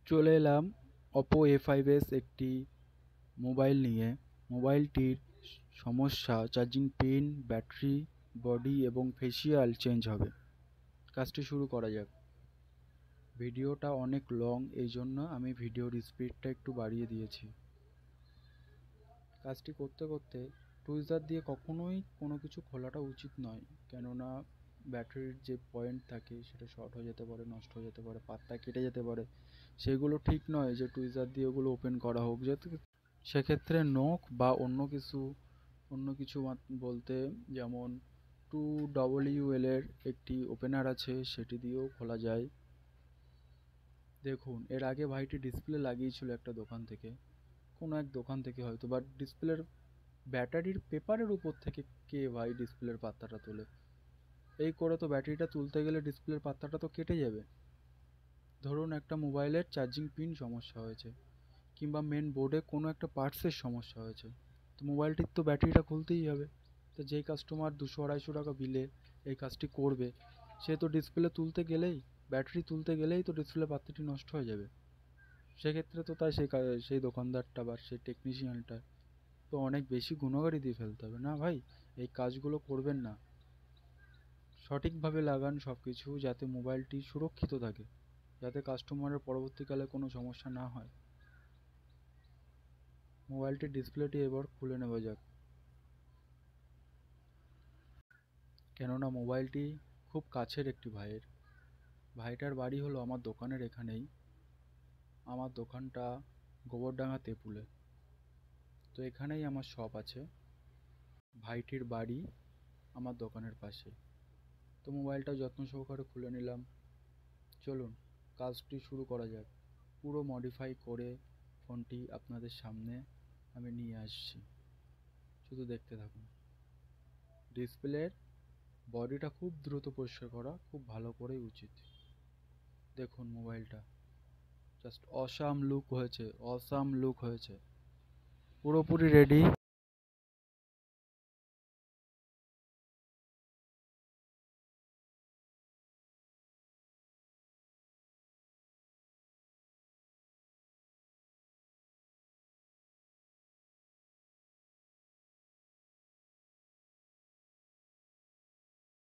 চলে এলাম Oppo A5s একটি মোবাইল নিয়ে। মোবাইলটির সমস্যা চার্জিং পিন, ব্যাটারি, বডি এবং ফেসিয়াল চেঞ্জ হবে। কাজটি শুরু করা যাক। ভিডিওটা অনেক লং, এই জন্য আমি ভিডিওর স্পিডটা একটু বাড়িয়ে দিয়েছি। কাজটি করতে করতে টুইজার দিয়ে কখনোই কোনো কিছু খোলাটা উচিত নয়, কেননা ব্যাটারির যে পয়েন্ট থাকে সেটা শর্ট হয়ে যেতে পারে, নষ্ট হয়ে যেতে পারে, পাতটা কেটে যেতে পারে। সেগুলো ঠিক নয় যে টুইজার দিয়ে ওগুলো ওপেন করা হোক, যেহেতু সেক্ষেত্রে নখ বা অন্য কিছু বলতে যেমন 2WL এর একটি ওপেনার আছে, সেটি দিয়েও খোলা যায়। দেখুন, এর আগে ভাইটি ডিসপ্লে লাগিয়েছিল একটা দোকান থেকে, কোনো এক দোকান থেকে হয়তো, বাট ডিসপ্লের ব্যাটারির পেপারের উপর থেকে কে ভাই ডিসপ্লের পাতাটা তোলে? এই করে তো ব্যাটারিটা তুলতে গেলে ডিসপ্লের পাতাটা তো কেটে যাবে। ধরুন একটা মোবাইলের চার্জিং পিন সমস্যা হয়েছে, কিংবা মেন বোর্ডে কোনো একটা পার্টসের সমস্যা হয়েছে, তো মোবাইলটির তো ব্যাটারিটা খুলতেই হবে। তো যেই কাস্টমার 200-250 টাকা বিলে এই কাজটি করবে, সে তো ডিসপ্লে তুলতে গেলেই, ব্যাটারি তুলতে গেলেই তো ডিসপ্লে পাতাটি নষ্ট হয়ে যাবে। সেক্ষেত্রে তো তাই সেই দোকানদারটা বা সেই টেকনিশিয়ানটা তো অনেক বেশি গুণগারি দিয়ে ফেলতে হবে না ভাই। এই কাজগুলো করবেন না। সঠিকভাবে লাগান সব কিছু, যাতে মোবাইলটি সুরক্ষিত থাকে, যাতে কাস্টমারের পরবর্তীকালে কোনো সমস্যা না হয়। মোবাইলটির ডিসপ্লেটি এবার খুলে নেওয়া যাক, কেননা মোবাইলটি খুব কাছের একটি ভাইটার বাড়ি হলো আমার দোকানের এখানেই। আমার দোকানটা গোবরডাঙ্গা তেঁতুলে, তো এখানেই আমার শপ আছে। ভাইটির বাড়ি আমার দোকানের পাশে। তো মোবাইলটা যত্ন সহকারে খুলে নিলাম। চলুন কাজটি শুরু করা যাক। পুরো মডিফাই করে ফোনটি আপনাদের সামনে আমি নিয়ে আসছি, শুধু দেখতে থাকুন। ডিসপ্লের বডিটা খুব দ্রুত পরিষ্কার করা খুব ভালো করেই উচিত। দেখুন মোবাইলটা জাস্ট অসাম লুক হয়েছে, পুরোপুরি রেডি।